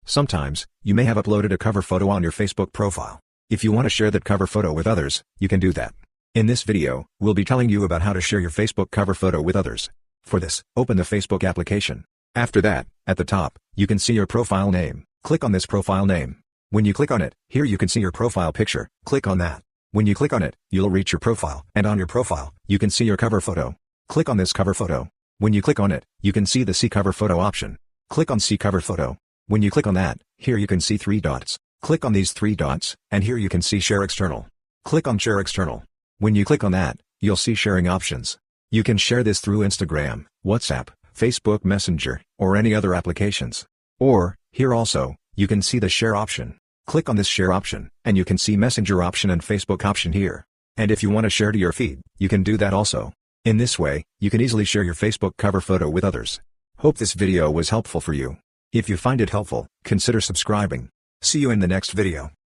Sometimes, you may have uploaded a cover photo on your Facebook profile. If you want to share that cover photo with others, you can do that. In this video, we'll be telling you about how to share your Facebook cover photo with others. For this, open the Facebook application. After that, at the top, you can see your profile name. Click on this profile name. When you click on it, here you can see your profile picture. Click on that. When you click on it, you'll reach your profile, and on your profile, you can see your cover photo. Click on this cover photo. When you click on it, you can see the See Cover Photo option. Click on See Cover Photo. When you click on that, here you can see 3 dots. Click on these 3 dots, and here you can see Share External. Click on Share External. When you click on that, you'll see sharing options. You can share this through Instagram, WhatsApp, Facebook Messenger, or any other applications. Or, here also, you can see the Share option. Click on this Share option, and you can see Messenger option and Facebook option here. And if you want to share to your feed, you can do that also. In this way, you can easily share your Facebook cover photo with others. Hope this video was helpful for you. If you find it helpful, consider subscribing. See you in the next video.